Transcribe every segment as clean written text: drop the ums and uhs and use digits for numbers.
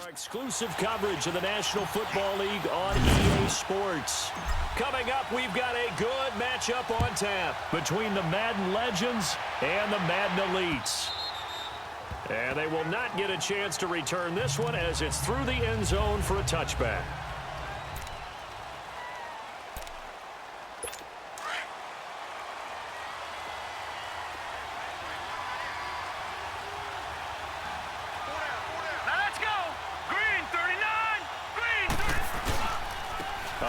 our exclusive coverage of the National Football League on EA Sports. Coming up, we've got a good matchup on tap between the Madden Legends and the Madden Elites. And they will not get a chance to return this one as it's through the end zone for a touchback.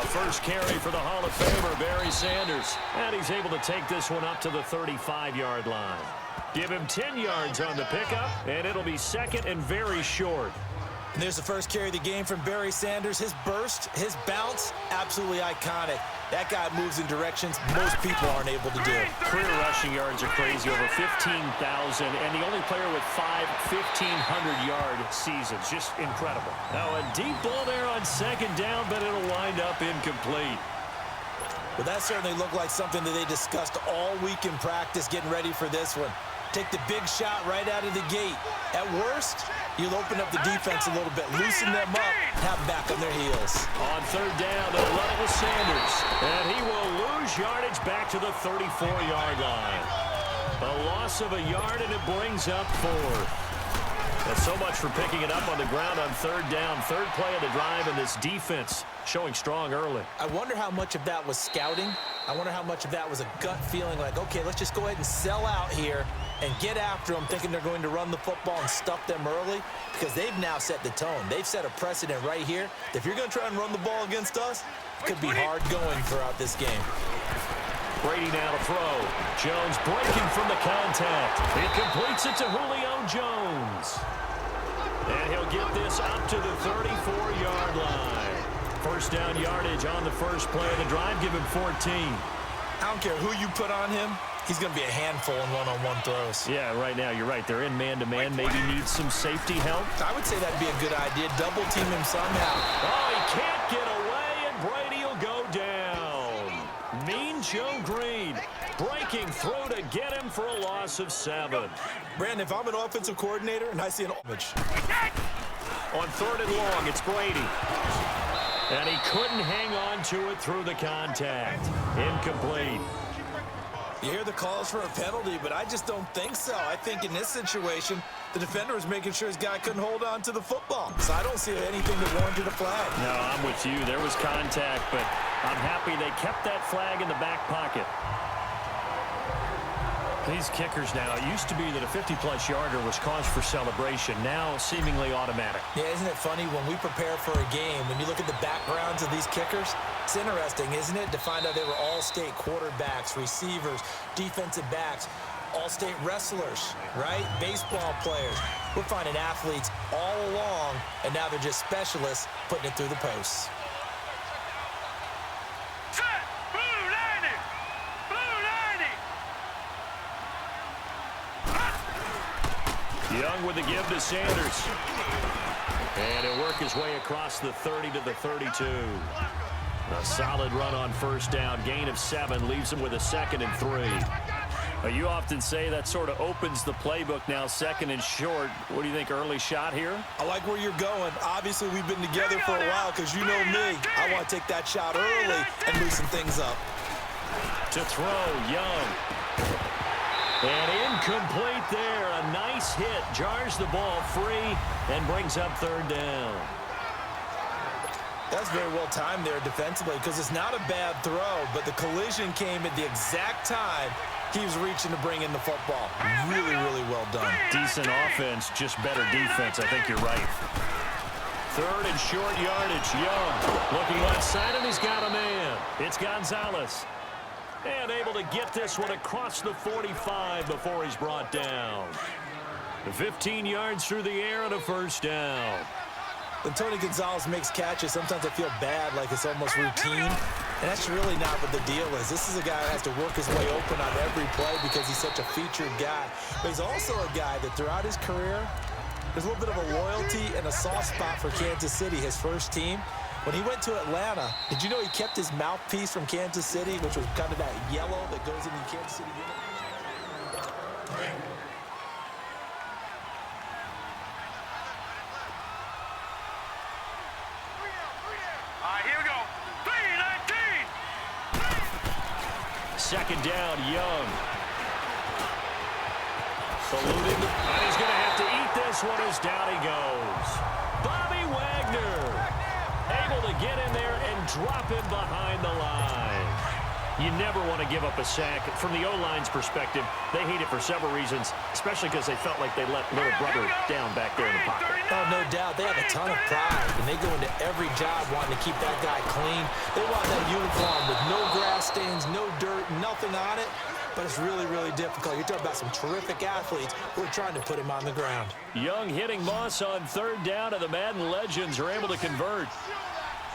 First carry for the Hall of Famer, Barry Sanders. And he's able to take this one up to the 35-yard line. Give him 10 yards on the pickup, and it'll be second and very short. And there's the first carry of the game from Barry Sanders. His burst, his bounce, absolutely iconic. That guy moves in directions most people aren't able to do. Career rushing yards are crazy, over 15,000, and the only player with 5 1,500-yard seasons. Just incredible. Now a deep ball there on second down, but it'll wind up incomplete. Well, that certainly looked like something that they discussed all week in practice getting ready for this one. Take the big shot right out of the gate. At worst, you'll open up the defense a little bit, loosen them up, have back on their heels. On third down, they'll run it with Sanders. And he will lose yardage back to the 34-yard line. A loss of a yard, and it brings up fourth. And so much for picking it up on the ground on third down. Third play of the drive, and this defense showing strong early. I wonder how much of that was scouting. I wonder how much of that was a gut feeling like, okay, let's just go ahead and sell out here and get after them, thinking they're going to run the football and stuff them early, because they've now set the tone. They've set a precedent right here. If you're going to try and run the ball against us, it could be hard going throughout this game. Brady now to throw. Jones breaking from the contact. He completes it to Julio Jones. And he'll get this up to the 34-yard line. First down yardage on the first play of the drive. Give him 14. I don't care who you put on him. He's going to be a handful in one-on-one throws. Yeah, right now, you're right. They're in man-to-man. Maybe needs some safety help. I would say that'd be a good idea. Double team him somehow. Oh, he can't get away, and Brady will go down. Mean Joe Green breaking through to get him for a loss of 7. Brandon, if I'm an offensive coordinator and I see an image. On third and long, it's Brady. And he couldn't hang on to it through the contact. Incomplete. You hear the calls for a penalty, but I just don't think so. I think in this situation, the defender was making sure his guy couldn't hold on to the football. So I don't see anything that warranted a flag. No, I'm with you. There was contact, but I'm happy they kept that flag in the back pocket. These kickers now, it used to be that a 50-plus yarder was cause for celebration. Now, seemingly automatic. Yeah, isn't it funny when we prepare for a game, when you look at the backgrounds of these kickers, it's interesting, isn't it, to find out they were all-state quarterbacks, receivers, defensive backs, all-state wrestlers, right? Baseball players. We're finding athletes all along, and now they're just specialists putting it through the posts. Young with the give to Sanders. And he'll work his way across the 30 to the 32. A solid run on first down. Gain of 7 leaves him with a 2nd and 3. You often say that sort of opens the playbook now, 2nd and short. What do you think, early shot here? I like where you're going. Obviously, we've been together for a while because you know me. I want to take that shot early and loosen things up. To throw, Young. And incomplete there. A nice hit. Jars the ball free and brings up third down. That's very well timed there defensively because it's not a bad throw, but the collision came at the exact time he was reaching to bring in the football. Really, really well done. Decent offense, just better defense. I think you're right. Third and short yardage. Young looking left side, and he's got a man. It's Gonzalez. And able to get this one across the 45 before he's brought down. 15 yards through the air and a first down. When Tony Gonzalez makes catches, sometimes I feel bad, like it's almost routine. And that's really not what the deal is. This is a guy who has to work his way open on every play because he's such a featured guy. But he's also a guy that throughout his career, there's a little bit of a loyalty and a soft spot for Kansas City, his first team. When he went to Atlanta, did you know he kept his mouthpiece from Kansas City, which was kind of that yellow that goes in the Kansas City unit? second down. Young. Saluting. And he's going to have to eat this one as down he goes. Bobby Wagner able to get in there and drop him behind the line. You never want to give up a sack. From the O-line's perspective, they hate it for several reasons, especially because they felt like they let little brother down back there in the pocket. Oh, no doubt. They have a ton of pride, and they go into every job wanting to keep that guy clean. They want that uniform with no grass stains, no dirt, nothing on it. But it's really, really difficult. You're talking about some terrific athletes who are trying to put him on the ground. Young hitting Moss on third down, and the Madden legends are able to convert.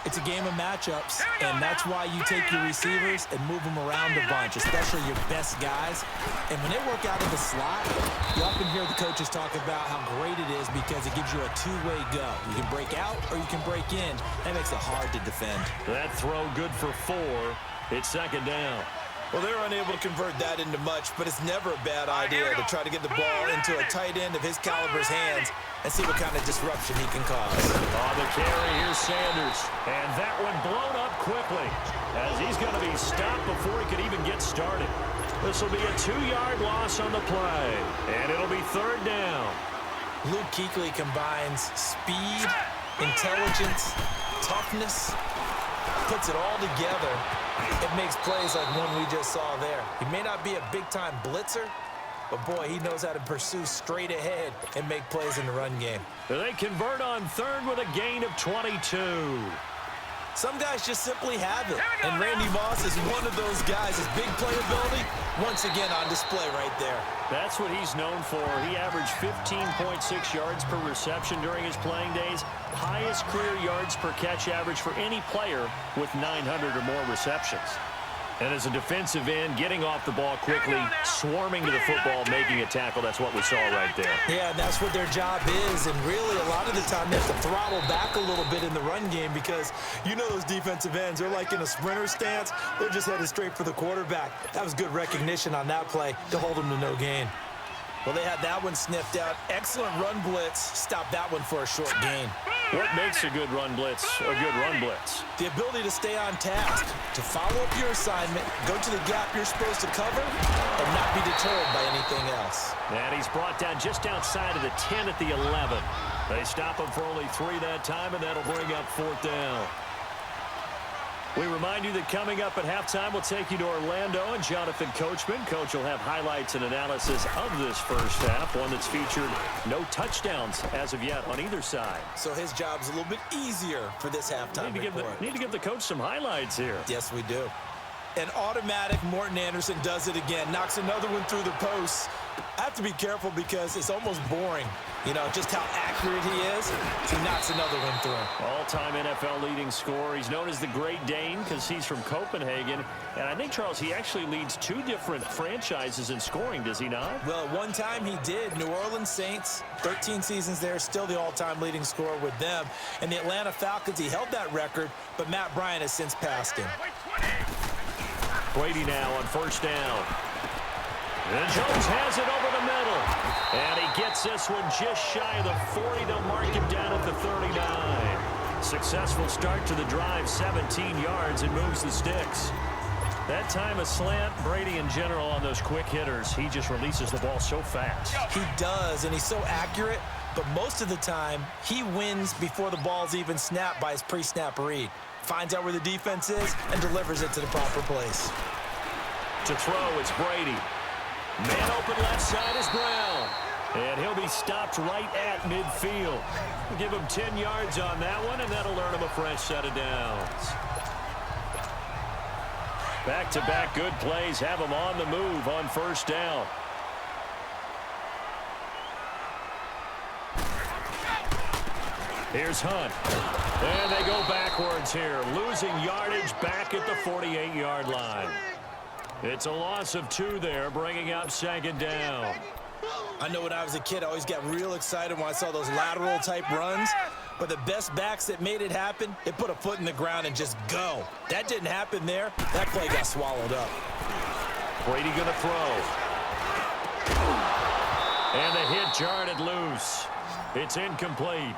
It's a game of matchups, and that's why you take your receivers and move them around a bunch, especially your best guys. And when they work out of the slot, you often hear the coaches talk about how great it is because it gives you a two-way go. You can break out or you can break in. That makes it hard to defend. That throw good for 4. It's second down. Well, they're unable to convert that into much, but it's never a bad idea to try to get the ball into a tight end of his caliber's hands and see what kind of disruption he can cause. On the carry, here's Sanders. And that one blown up quickly as he's going to be stopped before he could even get started. This will be a 2-yard loss on the play, and it'll be third down. Luke Kuechly combines speed, intelligence, toughness, puts it all together. It makes plays like one we just saw there. He may not be a big-time blitzer, but, boy, he knows how to pursue straight ahead and make plays in the run game. They convert on third with a gain of 22. Some guys just simply have it, and Randy Moss is one of those guys. His big playability, once again on display right there. That's what he's known for. He averaged 15.6 yards per reception during his playing days. Highest career yards per catch average for any player with 900 or more receptions. And as a defensive end, getting off the ball quickly, swarming to the football, making a tackle, that's what we saw right there. Yeah, and that's what their job is. And really, a lot of the time, they have to throttle back a little bit in the run game because you know those defensive ends, they're like in a sprinter stance. They're just headed straight for the quarterback. That was good recognition on that play to hold them to no gain. Well, they had that one sniffed out. Excellent run blitz. Stopped that one for a short gain. What makes a good run blitz a good run blitz? The ability to stay on task, to follow up your assignment, go to the gap you're supposed to cover, and not be deterred by anything else. And he's brought down just outside of the 10 at the 11. They stop him for only 3 that time, and that'll bring up fourth down. We remind you that coming up at halftime, we'll take you to Orlando and Jonathan Coachman. Coach will have highlights and analysis of this first half, one that's featured no touchdowns as of yet on either side. So his job's a little bit easier for this halftime report. Need to give the coach some highlights here. Yes, we do. An automatic Morton Anderson does it again, knocks another one through the posts. I have to be careful because it's almost boring. You know, just how accurate he is. He knocks another one through. All-time NFL leading scorer. He's known as the Great Dane because he's from Copenhagen. And I think, Charles, he actually leads 2 different franchises in scoring, does he not? Well, one time he did. New Orleans Saints, 13 seasons there, still the all-time leading scorer with them. And the Atlanta Falcons, he held that record, but Matt Bryant has since passed him. Brady now on first down. And Jones has it over the middle. And he gets this one just shy of the 40 to mark him down at the 39. Successful start to the drive, 17 yards, and moves the sticks. That time a slant. Brady in general on those quick hitters, he just releases the ball so fast. He does, and he's so accurate, but most of the time he wins before the ball's even snapped by his pre-snap read. Finds out where the defense is and delivers it to the proper place. To throw, it's Brady. Man open left side is Brown. And he'll be stopped right at midfield. We'll give him 10 yards on that one, and that'll earn him a fresh set of downs. Back-to-back good plays have him on the move on first down. Here's Hunt. And they go backwards here, losing yardage back at the 48-yard line. It's a loss of 2 there, bringing up second down. I know when I was a kid, I always got real excited when I saw those lateral-type runs. But the best backs that made it happen, they put a foot in the ground and just go. That didn't happen there. That play got swallowed up. Brady going to throw. And the hit jarred it loose. It's incomplete.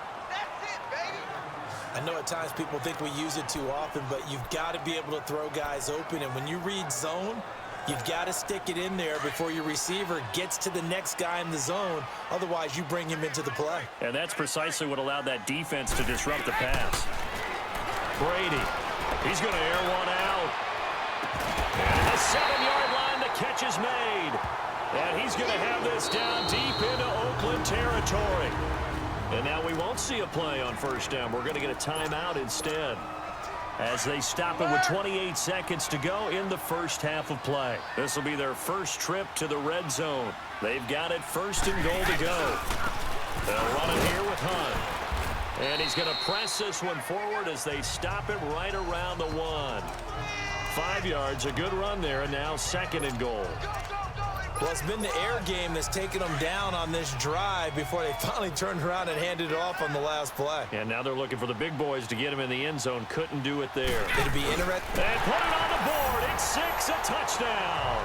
I know at times people think we use it too often, but you've got to be able to throw guys open. And when you read zone, You've got to stick it in there before your receiver gets to the next guy in the zone. Otherwise, you bring him into the play. And that's precisely what allowed that defense to disrupt the pass. Brady, he's going to air one out. And the 7-yard line, the catch is made. And he's going to have this down deep into Oakland territory. And now we won't see a play on first down. We're going to get a timeout instead, as they stop it with 28 seconds to go in the first half of play. This will be their first trip to the red zone. They've got it first and goal to go. They'll run it here with Hunt. And he's going to press this one forward as they stop it right around the 1. 5 yards, a good run there, and now second and goal. Well, it's been the air game that's taken them down on this drive before they finally turned around and handed it off on the last play. And now they're looking for the big boys to get him in the end zone. Couldn't do it there. It'd be interesting. And put it on the board. It's 6, a touchdown.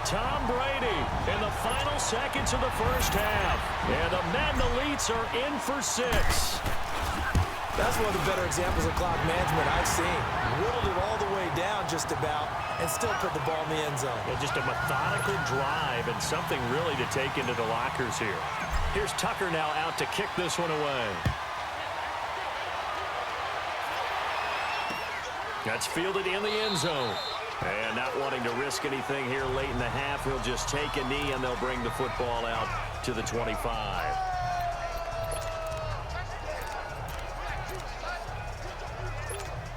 Tom Brady in the final seconds of the first half. And the Madden elites are in for 6. That's one of the better examples of clock management I've seen. Whittled it all the way down just about and still put the ball in the end zone. Yeah, just a methodical drive and something really to take into the lockers here. Here's Tucker now out to kick this one away. That's fielded in the end zone. And not wanting to risk anything here late in the half, he'll just take a knee and they'll bring the football out to the 25.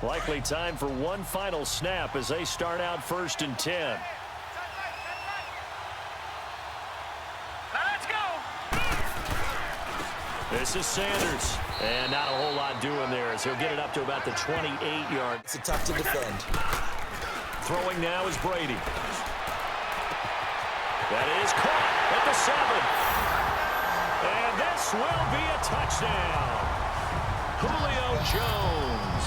Likely time for one final snap as they start out first and 10. Let's go. This is Sanders. And not a whole lot doing there as he'll get it up to about the 28-yard. It's tough to defend. Throwing now is Brady. That is caught at the 7. And this will be a touchdown. Julio Jones,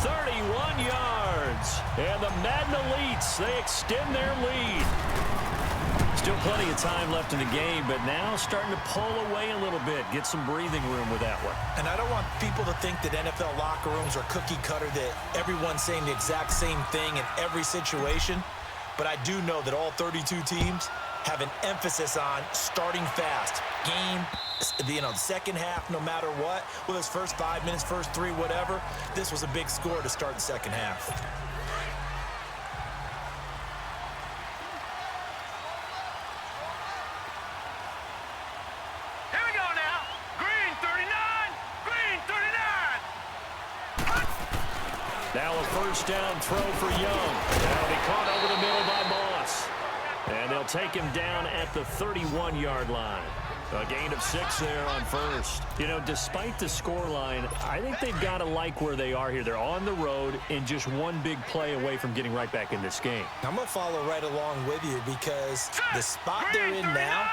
31 yards. And the Madden elites, they extend their lead. Still plenty of time left in the game, but now starting to pull away a little bit, get some breathing room with that one. And I don't want people to think that NFL locker rooms are cookie cutter, that everyone's saying the exact same thing in every situation. But I do know that all 32 teams have an emphasis on starting fast. Game, the second half, no matter what, whether it's first 5 minutes, first 3, whatever, this was a big score to start the second half. Here we go now. Green 39. Green 39. Now a first down throw for Young. That'll be caught over the middle by Moss. And they'll take him down at the 31-yard line. A gain of 6 there on first. You know, despite the scoreline, I think they've got to like where they are here. They're on the road and just one big play away from getting right back in this game. I'm going to follow right along with you because the spot they're in now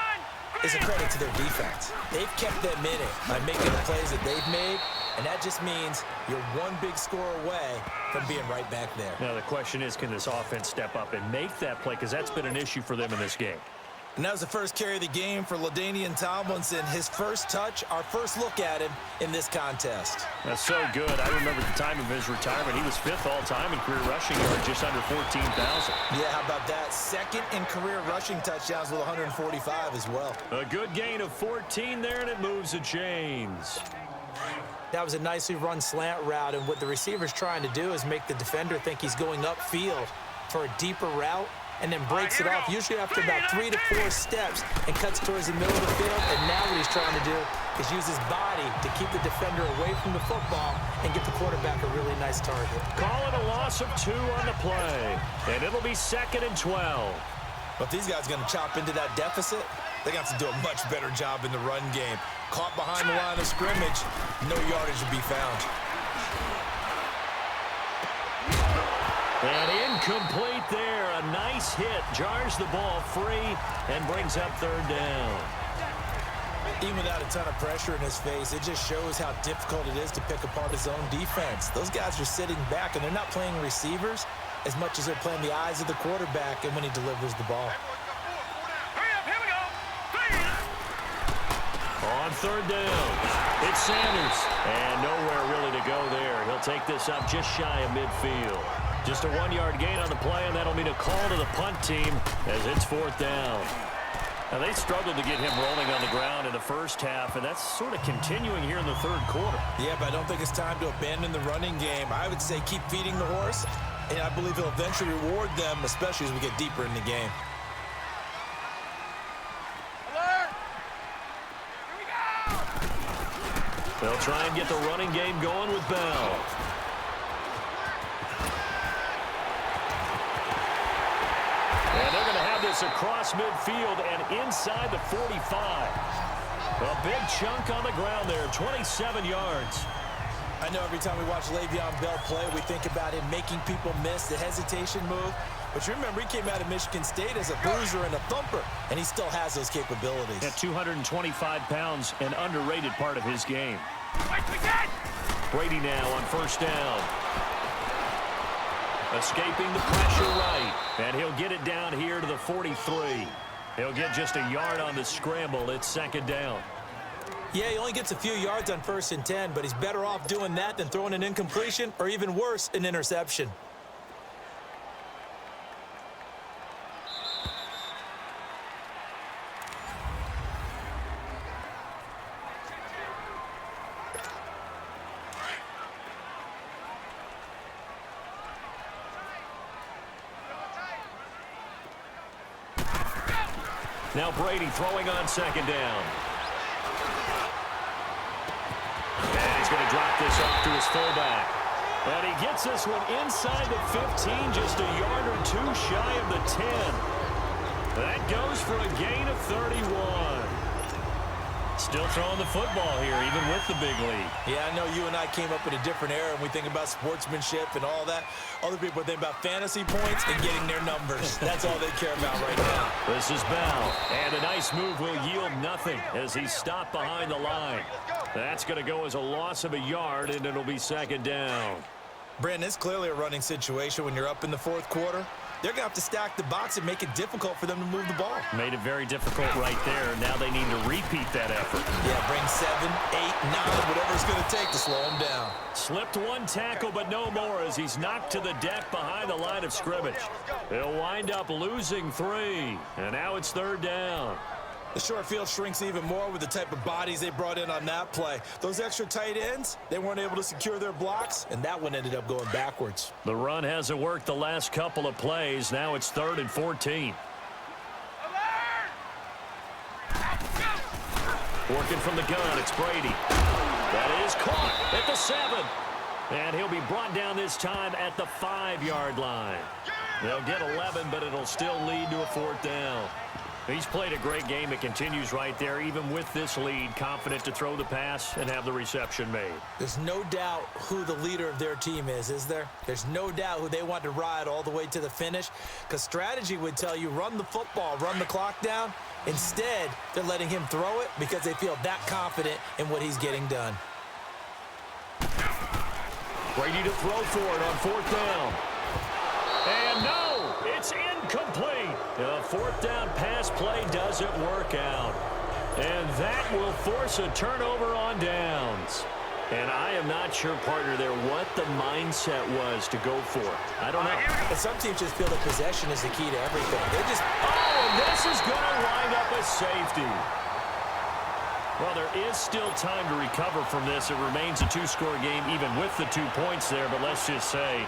is a credit to their defense. They've kept them in it by making the plays that they've made, and that just means you're one big score away from being right back there. Now the question is, can this offense step up and make that play? Because that's been an issue for them in this game. And that was the first carry of the game for LaDainian Tomlinson. His first touch, our first look at him in this contest. That's so good. I remember the time of his retirement. He was 5th all-time in career rushing yards, just under 14,000. Yeah, how about that? Second in career rushing touchdowns with 145 as well. A good gain of 14 there, and it moves the chains. That was a nicely run slant route, and what the receiver's trying to do is make the defender think he's going upfield for a deeper route, and then breaks it off, usually after about 3 to 4 steps, and cuts towards the middle of the field. And now what he's trying to do is use his body to keep the defender away from the football and get the quarterback a really nice target. Call it a loss of 2 on the play, and it'll be 2nd and 12. But if these guys are going to chop into that deficit, they got to do a much better job in the run game. Caught behind the line of scrimmage, no yardage to be found. And incomplete there. A nice hit. Jars the ball free and brings up 3rd down. Even without a ton of pressure in his face, it just shows how difficult it is to pick apart his own defense. Those guys are sitting back, and they're not playing receivers as much as they're playing the eyes of the quarterback and when he delivers the ball. Hurry up. Here we go. On 3rd down, it's Sanders. And nowhere really to go there. He'll take this up just shy of midfield. Just a 1-yard gain on the play, and that'll mean a call to the punt team as it's 4th down. Now, they struggled to get him rolling on the ground in the first half, and that's sort of continuing here in the third quarter. Yeah, but I don't think it's time to abandon the running game. I would say keep feeding the horse, and I believe he'll eventually reward them, especially as we get deeper in the game. Alert! Here we go! They'll try and get the running game going with Bell. And they're going to have this across midfield and inside the 45. A big chunk on the ground there, 27 yards. I know every time we watch Le'Veon Bell play, we think about him making people miss the hesitation move. But you remember, he came out of Michigan State as a bruiser and a thumper, and he still has those capabilities. At 225 pounds, an underrated part of his game. Brady now on 1st down. Escaping the pressure right, and he'll get it down here to the 43. He'll get just a yard on the scramble. It's 2nd down. Yeah, he only gets a few yards on 1st and 10, but he's better off doing that than throwing an incompletion or even worse, an interception. Now Brady throwing on 2nd down. And he's going to drop this off to his fullback. And he gets this one inside the 15, just a yard or 2 shy of the 10. That goes for a gain of 31. Still throwing the football here, even with the big lead. Yeah, I know you and I came up in a different era, and we think about sportsmanship and all that. Other people think about fantasy points and getting their numbers. That's all they care about right now. This is Bell, and a nice move will yield nothing as he's stopped behind the line. That's going to go as a loss of a yard, and it'll be 2nd down. Brandon, it's clearly a running situation when you're up in the 4th quarter. They're going to have to stack the box and make it difficult for them to move the ball. Made it very difficult right there. Now they need to repeat that effort. Yeah, bring 7, 8, 9, whatever it's going to take to slow him down. Slipped one tackle, but no more as he's knocked to the deck behind the line of scrimmage. He'll wind up losing 3, and now it's 3rd down. The short field shrinks even more with the type of bodies they brought in on that play. Those extra tight ends, they weren't able to secure their blocks, and that one ended up going backwards. The run hasn't worked the last couple of plays. Now it's 3rd and 14. Working from the gun, it's Brady. That is caught at the 7. And he'll be brought down this time at the 5-yard line. They'll get 11, but it'll still lead to a 4th down. He's played a great game. It continues right there, even with this lead, confident to throw the pass and have the reception made. There's no doubt who the leader of their team is there? There's no doubt who they want to ride all the way to the finish, because strategy would tell you run the football, run the clock down. Instead, they're letting him throw it because they feel that confident in what he's getting done. Brady to throw for it on 4th down. And no, it's incomplete. The 4th down pass play doesn't work out. And that will force a turnover on downs. And I am not sure, partner, there what the mindset was to go for it. I don't know. But some teams just feel that possession is the key to everything. They're just... Oh, and this is going to wind up a safety. Well, there is still time to recover from this. It remains a 2-score game even with the 2 points there. But let's just say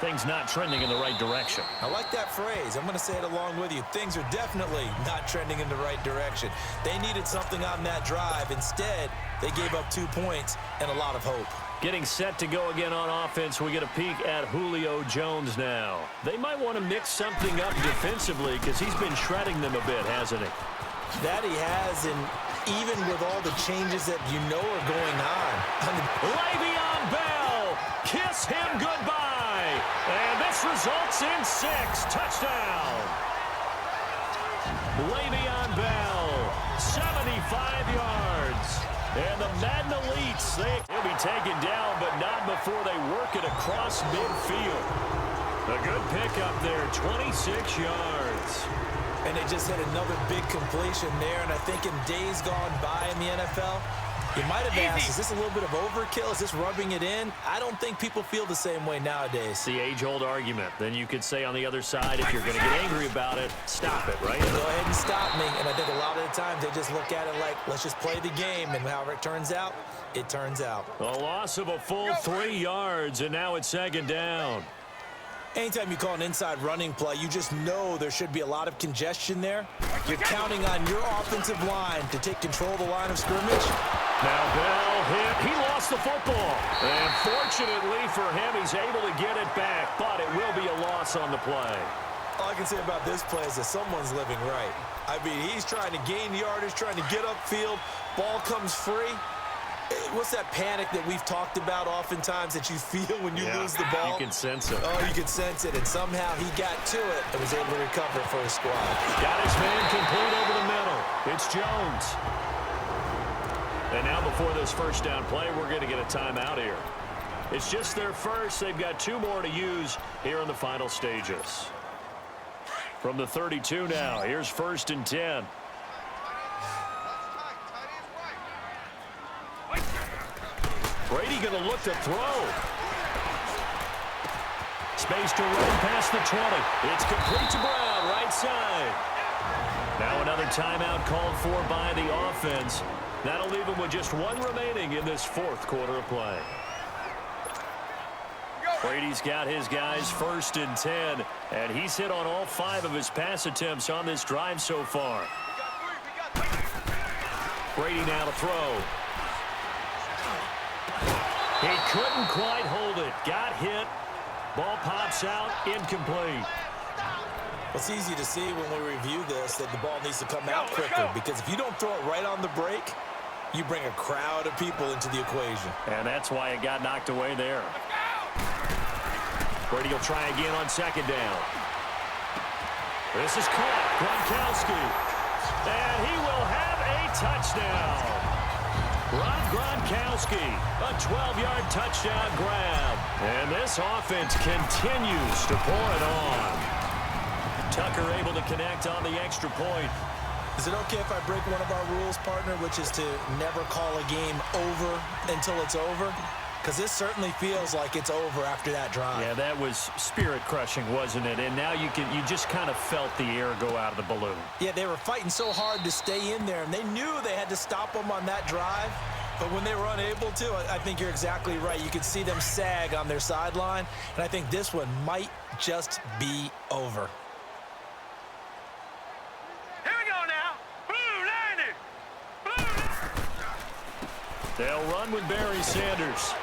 things not trending in the right direction. I like that phrase. I'm going to say it along with you. Things are definitely not trending in the right direction. They needed something on that drive. Instead, they gave up 2 points and a lot of hope. Getting set to go again on offense, we get a peek at Julio Jones now. They might want to mix something up defensively because he's been shredding them a bit, hasn't he? That he has, and even with all the changes that you know are going on. Le'Veon Bell, kiss him goodbye. And this results in 6. Touchdown. Le'Veon Bell, 75 yards. And the Madden elites, he'll be taken down, but not before they work it across midfield. A good pickup there, 26 yards. And they just hit another big completion there. And I think in days gone by in the NFL, you might have asked, is this a little bit of overkill? Is this rubbing it in? I don't think people feel the same way nowadays. The age-old argument. Then you could say on the other side, if you're going to get angry about it, stop it, right? Go ahead and stop me. And I think a lot of the times they just look at it like, let's just play the game. And however it turns out, it turns out. A loss of a full 3 yards, and now it's second down. Anytime you call an inside running play, you just know there should be a lot of congestion there. You're counting on your offensive line to take control of the line of scrimmage. Now Bell hit. He lost the football. And fortunately for him, he's able to get it back, but it will be a loss on the play. All I can say about this play is that someone's living right. I mean, he's trying to gain yardage, trying to get upfield. Ball comes free. What's that panic that we've talked about oftentimes that you feel when you lose the ball? You can sense it. Oh, you can sense it. And somehow he got to it and was able to recover for his squad. Got his man complete over the middle. It's Jones. And now before this first down play, we're going to get a timeout here. It's just their first. They've got 2 more to use here in the final stages. From the 32 now, here's 1st and 10. Brady going to look to throw. Space to run past the 20. It's complete to Brown, right side. Now another timeout called for by the offense. That'll leave him with just 1 remaining in this 4th quarter of play. Brady's got his guys 1st and 10, and he's hit on all 5 of his pass attempts on this drive so far. Brady now to throw. He couldn't quite hold it. Got hit. Ball pops out. Incomplete. It's easy to see when we review this that the ball needs to come out quicker, because if you don't throw it right on the break, you bring a crowd of people into the equation. And that's why it got knocked away there. Brady will try again on 2nd down. This is caught. Gronkowski. And he will have a touchdown. Rob Gronkowski, a 12-yard touchdown grab. And this offense continues to pour it on. Tucker able to connect on the extra point. Is it okay if I break one of our rules, partner, which is to never call a game over until it's over? Because this certainly feels like it's over after that drive. Yeah, that was spirit-crushing, wasn't it? And now you just kind of felt the air go out of the balloon. Yeah, they were fighting so hard to stay in there, and they knew they had to stop them on that drive. But when they were unable to, I think you're exactly right. You could see them sag on their sideline, and I think this one might just be over. Here we go now. Blue 90. Blue. They'll run with Barry Sanders.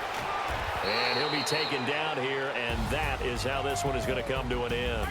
And he'll be taken down here, and that is how this one is going to come to an end.